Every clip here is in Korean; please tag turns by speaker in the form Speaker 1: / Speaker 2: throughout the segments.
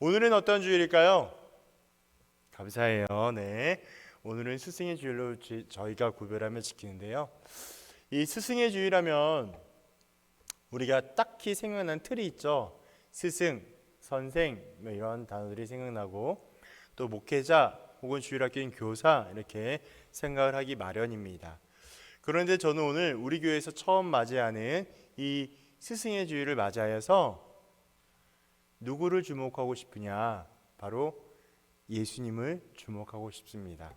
Speaker 1: 오늘은 어떤 주일일까요? 감사해요. 네. 오늘은 스승의 주일로 저희가 구별하며 지키는데요. 이 스승의 주일하면 우리가 딱히 생각나는 틀이 있죠. 스승, 선생 뭐 이런 단어들이 생각나고 또 목회자 혹은 주일학교인 교사 이렇게 생각을 하기 마련입니다. 그런데 저는 오늘 우리 교회에서 처음 맞이하는 이 스승의 주일을 맞이하여서 누구를 주목하고 싶으냐? 바로 예수님을 주목하고 싶습니다.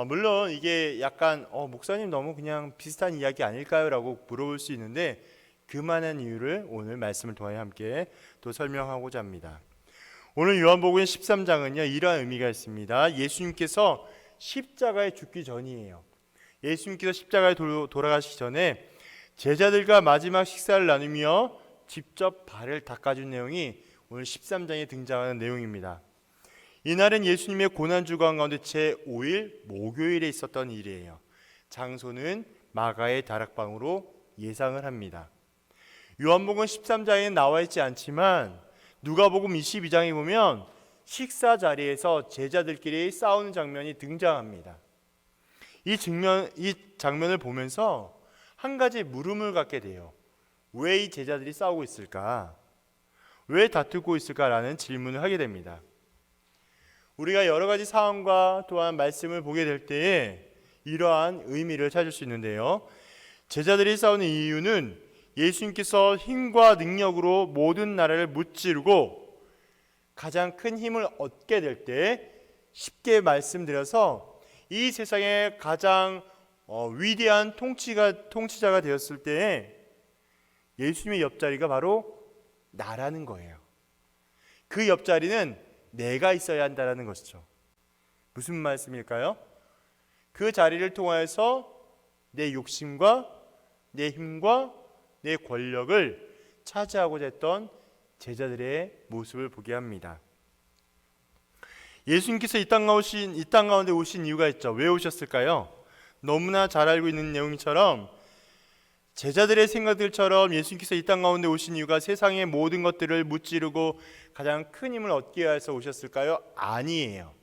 Speaker 1: 물론 이게 약간 목사님 너무 그냥 비슷한 이야기 아닐까요? 라고 물어볼 수 있는데 그만한 이유를 오늘 말씀을 통하여 함께 또 설명하고자 합니다. 오늘 요한복음 13장은요 이러한 의미가 있습니다. 예수님께서 십자가에 죽기 전이에요. 예수님께서 십자가에 돌아가시기 전에 제자들과 마지막 식사를 나누며 직접 발을 닦아준 내용이 오늘 13장에 등장하는 내용입니다. 이날은 예수님의 고난주간 가운데 제5일 목요일에 있었던 일이에요. 장소는 마가의 다락방으로 예상을 합니다. 요한복음 13장에는 나와 있지 않지만 누가복음 22장에 보면 식사 자리에서 제자들끼리 싸우는 장면이 등장합니다. 이 장면을 보면서 한 가지 물음을 갖게 돼요. 왜 이 제자들이 싸우고 있을까? 왜 다투고 있을까라는 질문을 하게 됩니다. 우리가 여러 가지 상황과 또한 말씀을 보게 될 때에 이러한 의미를 찾을 수 있는데요. 제자들이 싸우는 이유는 예수님께서 힘과 능력으로 모든 나라를 무찌르고 가장 큰 힘을 얻게 될 때, 쉽게 말씀드려서 이 세상의 가장 위대한 통치자가 되었을 때에 예수님의 옆자리가 바로 나라는 거예요. 그 옆자리는 내가 있어야 한다는 것이죠. 무슨 말씀일까요? 그 자리를 통하여서 내 욕심과 내 힘과 내 권력을 차지하고자 했던 제자들의 모습을 보게 합니다. 예수님께서 이 땅 가운데 오신 이유가 있죠. 왜 오셨을까요? 너무나 잘 알고 있는 내용처럼 제자들의 생각들처럼 예수님께서 이 땅 가운데 오신 이유가 세상의 모든 것들을 무찌르고 가장 큰 힘을 얻기 위해서 오셨을까요? 아니에요.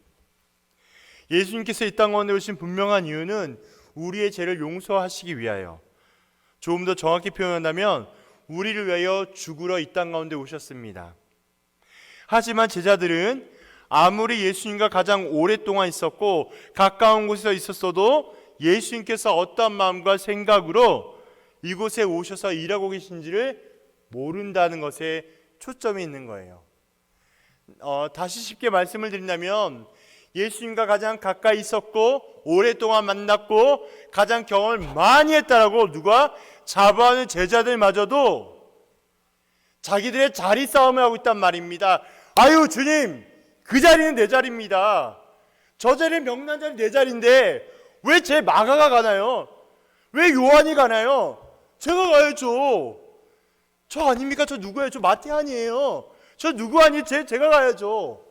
Speaker 1: 예수님께서 이 땅 가운데 오신 분명한 이유는 우리의 죄를 용서하시기 위하여, 조금 더 정확히 표현한다면 우리를 위하여 죽으러 이 땅 가운데 오셨습니다. 하지만 제자들은 아무리 예수님과 가장 오랫동안 있었고 가까운 곳에 있었어도 예수님께서 어떤 마음과 생각으로 이곳에 오셔서 일하고 계신지를 모른다는 것에 초점이 있는 거예요. 다시 쉽게 말씀을 드린다면 예수님과 가장 가까이 있었고 오랫동안 만났고 가장 경험을 많이 했다라고 누가 자부하는 제자들마저도 자기들의 자리 싸움을 하고 있단 말입니다. 아유 주님, 그 자리는 내 자리입니다. 저 자리는 명란 자리 내 자리인데 왜 제 마가가 가나요? 왜 요한이 가나요? 제가 가야죠. 저 아닙니까? 저 누구예요? 저 마태안이에요. 저 누구 아니? 제가 가야죠.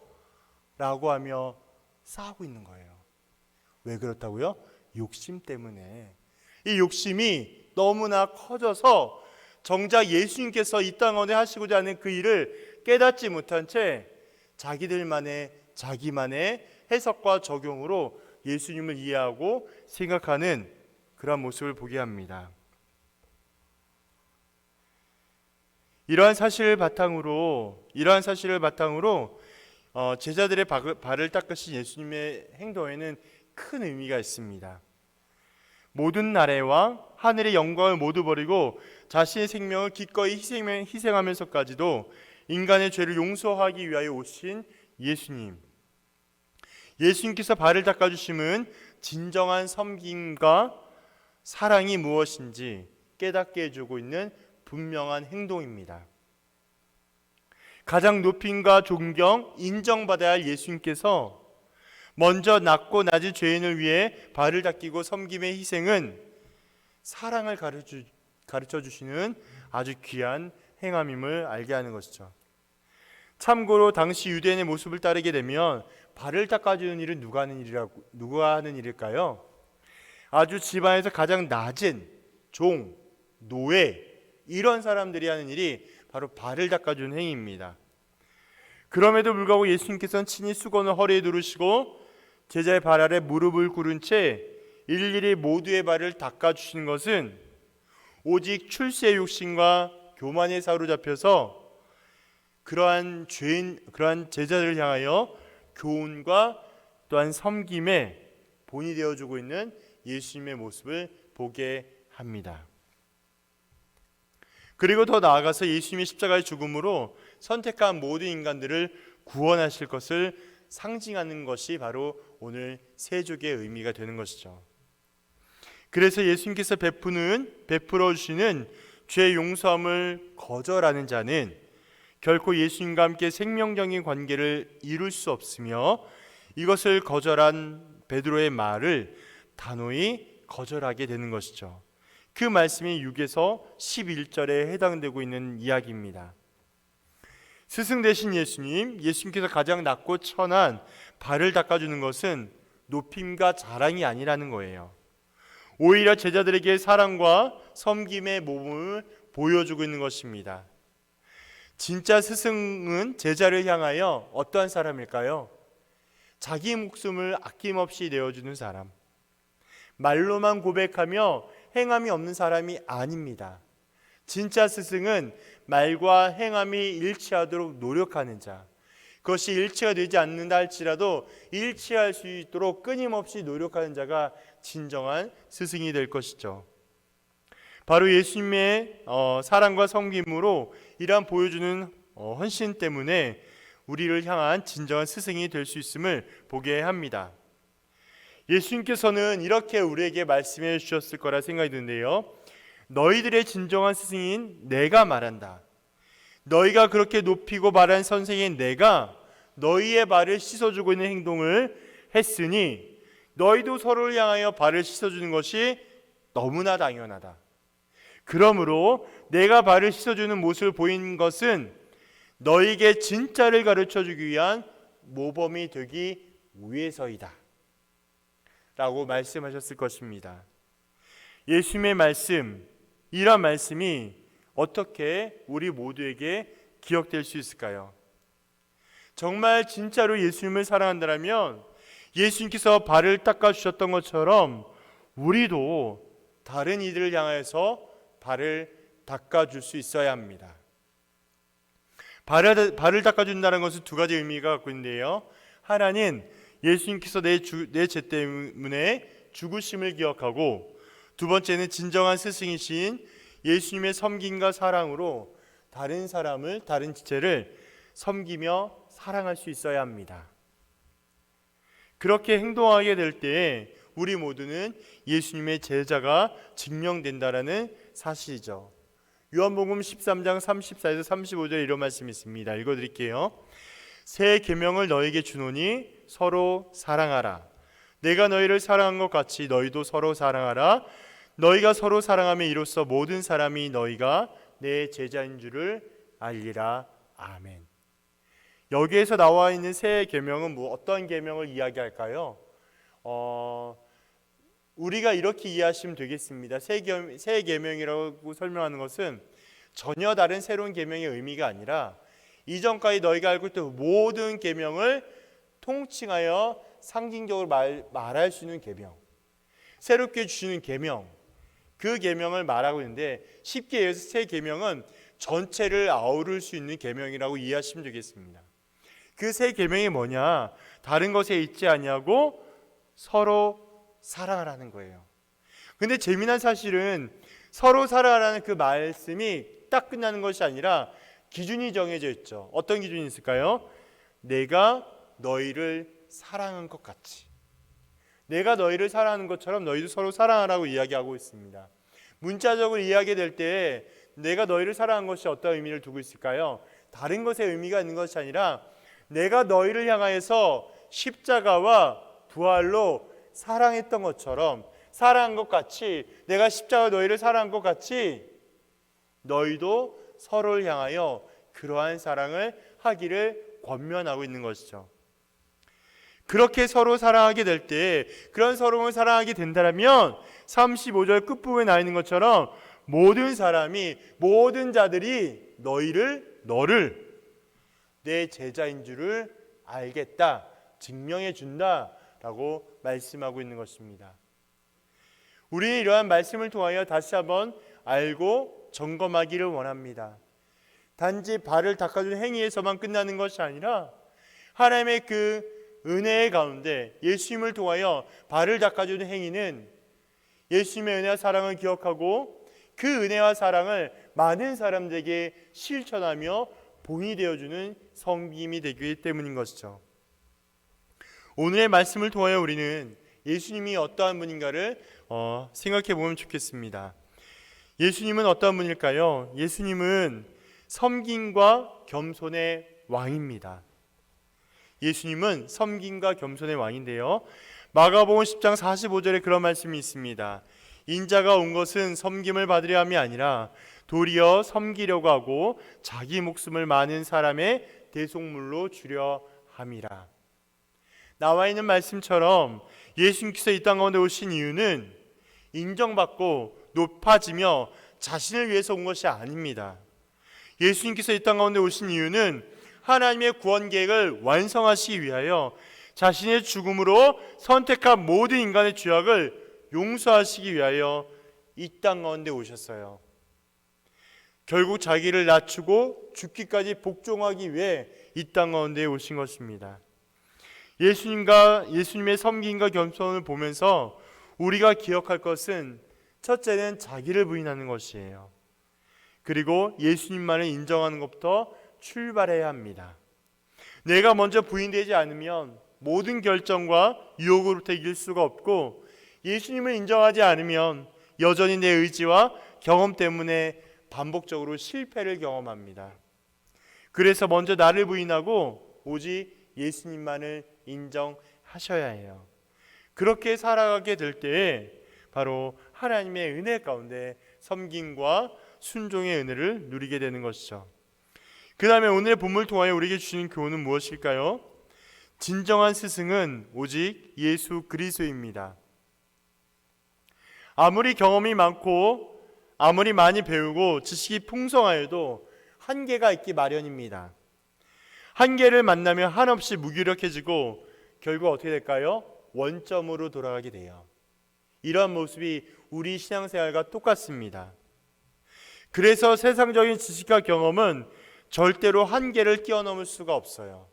Speaker 1: 라고 하며 싸우고 있는 거예요. 왜 그렇다고요? 욕심 때문에. 이 욕심이 너무나 커져서 정작 예수님께서 이 땅 가운데 하시고자 하는 그 일을 깨닫지 못한 채 자기만의 해석과 적용으로 예수님을 이해하고 생각하는 그런 모습을 보게 합니다. 이러한 사실을 바탕으로 제자들의 발을 닦으신 예수님의 행동에는 큰 의미가 있습니다. 모든 나라와 하늘의 영광을 모두 버리고 자신의 생명을 기꺼이 희생하면서까지도 인간의 죄를 용서하기 위하여 오신 예수님께서 발을 닦아주심은 진정한 섬김과 사랑이 무엇인지 깨닫게 해주고 있는 분명한 행동입니다. 가장 높임과 존경, 인정받아야 할 예수님께서 먼저 낮고 낮은 죄인을 위해 발을 닦이고 섬김의 희생은 사랑을 가르쳐 주시는 아주 귀한 행함임을 알게 하는 것이죠. 참고로 당시 유대인의 모습을 따르게 되면 발을 닦아주는 일은 누가 하는 일일까요? 아주 집안에서 가장 낮은 종, 노예, 이런 사람들이 하는 일이 바로 발을 닦아주는 행위입니다. 그럼에도 불구하고 예수님께서는 친히 수건을 허리에 두르시고 제자의 발 아래 무릎을 꿇은 채 일일이 모두의 발을 닦아주시는 것은 오직 출세의 욕심과 교만에 사로잡혀서 그러한 제자들을 향하여 교훈과 또한 섬김의 본이 되어주고 있는 예수님의 모습을 보게 합니다. 그리고 더 나아가서 예수님의 십자가의 죽음으로 선택한 모든 인간들을 구원하실 것을 상징하는 것이 바로 오늘 세족의 의미가 되는 것이죠. 그래서 예수님께서 베풀어 주시는 죄 용서함을 거절하는 자는 결코 예수님과 함께 생명적인 관계를 이룰 수 없으며 이것을 거절한 베드로의 말을 단호히 거절하게 되는 것이죠. 그 말씀이 6에서 11절에 해당되고 있는 이야기입니다. 스승 되신 예수님께서 가장 낮고 천한 발을 닦아주는 것은 높임과 자랑이 아니라는 거예요. 오히려 제자들에게 사랑과 섬김의 몸을 보여주고 있는 것입니다. 진짜 스승은 제자를 향하여 어떠한 사람일까요? 자기 목숨을 아낌없이 내어주는 사람, 말로만 고백하며 행함이 없는 사람이 아닙니다. 진짜 스승은 말과 행함이 일치하도록 노력하는 자, 그것이 일치가 되지 않는다 할지라도 일치할 수 있도록 끊임없이 노력하는 자가 진정한 스승이 될 것이죠. 바로 예수님의 사랑과 섬김으로 이러한 보여주는 헌신 때문에 우리를 향한 진정한 스승이 될 수 있음을 보게 합니다. 예수님께서는 이렇게 우리에게 말씀해 주셨을 거라 생각이 드는데요. 너희들의 진정한 스승인 내가 말한다. 너희가 그렇게 높이고 말한 선생인 내가 너희의 발을 씻어주고 있는 행동을 했으니 너희도 서로를 향하여 발을 씻어주는 것이 너무나 당연하다. 그러므로 내가 발을 씻어주는 모습을 보인 것은 너희에게 진짜를 가르쳐주기 위한 모범이 되기 위해서이다 라고 말씀하셨을 것입니다. 예수님의 말씀, 이런 말씀이 어떻게 우리 모두에게 기억될 수 있을까요? 정말 진짜로 예수님을 사랑한다면 예수님께서 발을 닦아주셨던 것처럼 우리도 다른 이들을 향해서 발을 닦아줄 수 있어야 합니다. 발을 닦아준다는 것은 두 가지 의미가 갖고 있는데요. 하나는 예수님께서 내 죄 때문에 죽으심을 기억하고, 두 번째는 진정한 스승이신 예수님의 섬김과 사랑으로 다른 사람을, 다른 지체를 섬기며 사랑할 수 있어야 합니다. 그렇게 행동하게 될 때에 우리 모두는 예수님의 제자가 증명된다라는 사실이죠. 요한복음 13장 34에서 35절에 이런 말씀이 있습니다. 읽어드릴게요. 새 계명을 너에게 주노니 서로 사랑하라. 내가 너희를 사랑한 것 같이 너희도 서로 사랑하라. 너희가 서로 사랑하면 이로써 모든 사람이 너희가 내 제자인 줄을 알리라. 아멘. 여기에서 나와 있는 새 계명은 어떤 계명을 이야기할까요? 우리가 이렇게 이해하시면 되겠습니다. 새 계명이라고 설명하는 것은 전혀 다른 새로운 계명의 의미가 아니라 이전까지 너희가 알고 있던 모든 계명을 통칭하여 상징적으로 말할 수 있는 계명, 새롭게 주시는 계명, 그 계명을 말하고 있는데, 쉽게 얘기해서 새 계명은 전체를 아우를 수 있는 계명이라고 이해하시면 되겠습니다. 그 새 계명이 뭐냐? 다른 것에 있지 아니하고 서로 사랑하라는 거예요. 근데 재미난 사실은 서로 사랑하라는 그 말씀이 딱 끝나는 것이 아니라 기준이 정해져 있죠. 어떤 기준이 있을까요? 내가 너희를 사랑한 것 같이, 내가 너희를 사랑하는 것처럼 너희도 서로 사랑하라고 이야기하고 있습니다. 문자적으로 이야기될 때 내가 너희를 사랑한 것이 어떤 의미를 두고 있을까요? 다른 것에 의미가 있는 것이 아니라 내가 너희를 향하여서 십자가와 부활로 사랑했던 것처럼, 사랑한 것 같이, 내가 십자가 너희를 사랑한 것 같이 너희도 서로를 향하여 그러한 사랑을 하기를 권면하고 있는 것이죠. 그렇게 서로 사랑하게 될 때, 그런 서로를 사랑하게 된다면 35절 끝부분에 나와 있는 것처럼 모든 사람이, 모든 자들이 너를 내 제자인 줄을 알겠다, 증명해 준다라고 말씀하고 있는 것입니다. 우리는 이러한 말씀을 통하여 다시 한번 알고 점검하기를 원합니다. 단지 발을 닦아주는 행위에서만 끝나는 것이 아니라 하나님의 그 은혜의 가운데 예수님을 통하여 발을 닦아주는 행위는 예수님의 은혜와 사랑을 기억하고 그 은혜와 사랑을 많은 사람들에게 실천하며 본이 되어주는 섬김이 되기 때문인 것이죠. 오늘의 말씀을 통하여 우리는 예수님이 어떠한 분인가를 생각해 보면 좋겠습니다. 예수님은 어떠한 분일까요? 예수님은 섬김과 겸손의 왕입니다. 예수님은 섬김과 겸손의 왕인데요, 마가복음 10장 45절에 그런 말씀이 있습니다. 인자가 온 것은 섬김을 받으려 함이 아니라 도리어 섬기려고 하고 자기 목숨을 많은 사람의 대속물로 주려 함이라. 나와 있는 말씀처럼 예수님께서 이 땅 가운데 오신 이유는 인정받고 높아지며 자신을 위해서 온 것이 아닙니다. 예수님께서 이 땅 가운데 오신 이유는 하나님의 구원 계획을 완성하시기 위하여 자신의 죽음으로 선택한 모든 인간의 죄악을 용서하시기 위하여 이 땅 가운데 오셨어요. 결국 자기를 낮추고 죽기까지 복종하기 위해 이 땅 가운데 오신 것입니다. 예수님의 섬김과 겸손을 보면서 우리가 기억할 것은 첫째는 자기를 부인하는 것이에요. 그리고 예수님만을 인정하는 것부터 출발해야 합니다. 내가 먼저 부인되지 않으면 모든 결정과 유혹으로부터 이길 수가 없고, 예수님을 인정하지 않으면 여전히 내 의지와 경험 때문에 반복적으로 실패를 경험합니다. 그래서 먼저 나를 부인하고 오직 예수님만을 인정하셔야 해요. 그렇게 살아가게 될 때에 바로 하나님의 은혜 가운데 섬김과 순종의 은혜를 누리게 되는 것이죠. 그 다음에 오늘의 본문을 통하여 우리에게 주시는 교훈은 무엇일까요? 진정한 스승은 오직 예수 그리스도입니다. 아무리 경험이 많고 아무리 많이 배우고 지식이 풍성하여도 한계가 있기 마련입니다. 한계를 만나면 한없이 무기력해지고 결국 어떻게 될까요? 원점으로 돌아가게 돼요. 이러한 모습이 우리 신앙생활과 똑같습니다. 그래서 세상적인 지식과 경험은 절대로 한계를 뛰어넘을 수가 없어요.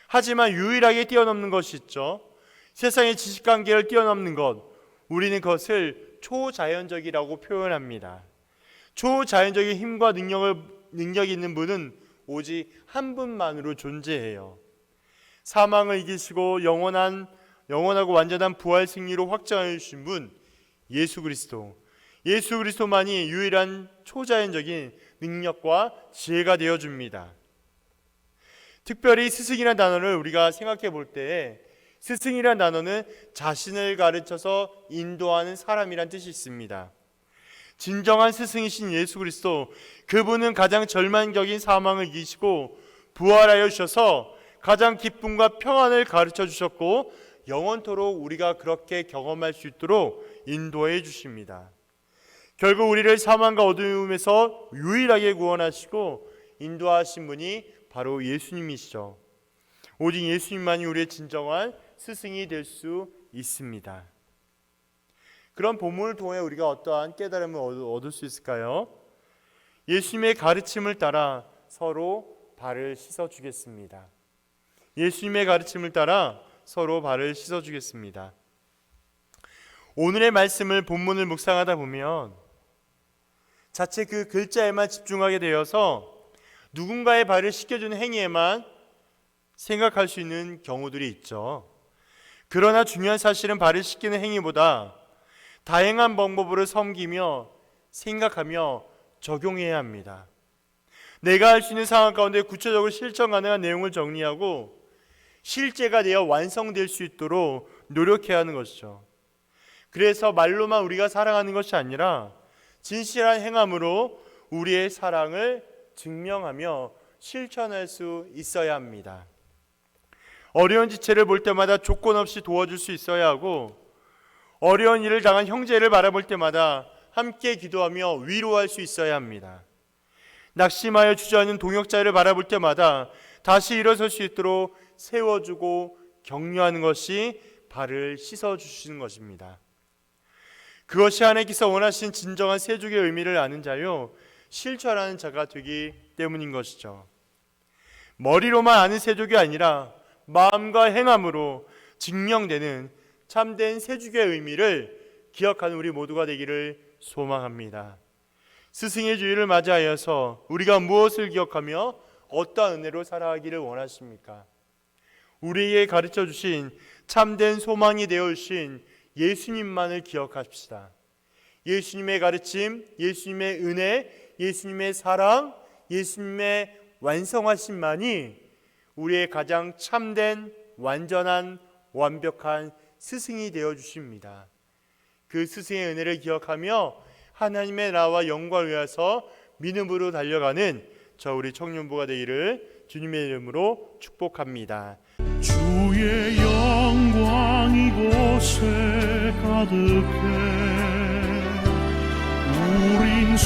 Speaker 1: 하지만 유일하게 뛰어넘는 것이 있죠. 세상의 지식과 한계를 뛰어넘는 것, 우리는 그것을 초자연적이라고 표현합니다. 초자연적인 힘과 능력이 있는 분은 오직 한 분만으로 존재해요. 사망을 이기시고 영원하고 완전한 부활 승리로 확정해 주신 분, 예수 그리스도만이 유일한 초자연적인 능력과 지혜가 되어줍니다. 특별히 스승이라는 단어를 우리가 생각해 볼 때, 스승이라는 단어는 자신을 가르쳐서 인도하는 사람이란 뜻이 있습니다. 진정한 스승이신 예수 그리스도, 그분은 가장 절망적인 사망을 이기시고 부활하여 주셔서 가장 기쁨과 평안을 가르쳐 주셨고, 영원토록 우리가 그렇게 경험할 수 있도록 인도해 주십니다. 결국 우리를 사망과 어두움에서 유일하게 구원하시고 인도하신 분이 바로 예수님이시죠. 오직 예수님만이 우리의 진정한 스승이 될 수 있습니다. 그런 본문을 통해 우리가 어떠한 깨달음을 얻을 수 있을까요? 예수님의 가르침을 따라 서로 발을 씻어주겠습니다. 예수님의 가르침을 따라 서로 발을 씻어주겠습니다. 오늘의 말씀을 본문을 묵상하다 보면 자체 그 글자에만 집중하게 되어서 누군가의 발을 씻겨주는 행위에만 생각할 수 있는 경우들이 있죠. 그러나 중요한 사실은 발을 씻기는 행위보다 다양한 방법으로 섬기며 생각하며 적용해야 합니다. 내가 할 수 있는 상황 가운데 구체적으로 실천 가능한 내용을 정리하고 실제가 되어 완성될 수 있도록 노력해야 하는 것이죠. 그래서 말로만 우리가 사랑하는 것이 아니라 진실한 행함으로 우리의 사랑을 증명하며 실천할 수 있어야 합니다. 어려운 지체를 볼 때마다 조건 없이 도와줄 수 있어야 하고, 어려운 일을 당한 형제를 바라볼 때마다 함께 기도하며 위로할 수 있어야 합니다. 낙심하여 주저앉는 동역자를 바라볼 때마다 다시 일어설 수 있도록 세워주고 격려하는 것이 발을 씻어주시는 것입니다. 그것이 하나님께서 원하신 진정한 세족의 의미를 아는 자요, 실천하는 자가 되기 때문인 것이죠. 머리로만 아는 세족이 아니라 마음과 행함으로 증명되는 참된 세족의 의미를 기억하는 우리 모두가 되기를 소망합니다. 스승의 주일을 맞이하여서 우리가 무엇을 기억하며 어떠한 은혜로 살아가기를 원하십니까? 우리에게 가르쳐 주신 참된 소망이 되어 주신 예수님만을 기억합시다. 예수님의 가르침, 예수님의 은혜, 예수님의 사랑, 예수님의 완성하심만이 우리의 가장 참된 완전한 완벽한 스승이 되어 주십니다. 그 스승의 은혜를 기억하며 하나님의 나라와 영광을 위해서 믿음으로 달려가는 저 우리 청년부가 되기를 주님의 이름으로 축복합니다.
Speaker 2: 주의 영광 이곳에 가득해 우린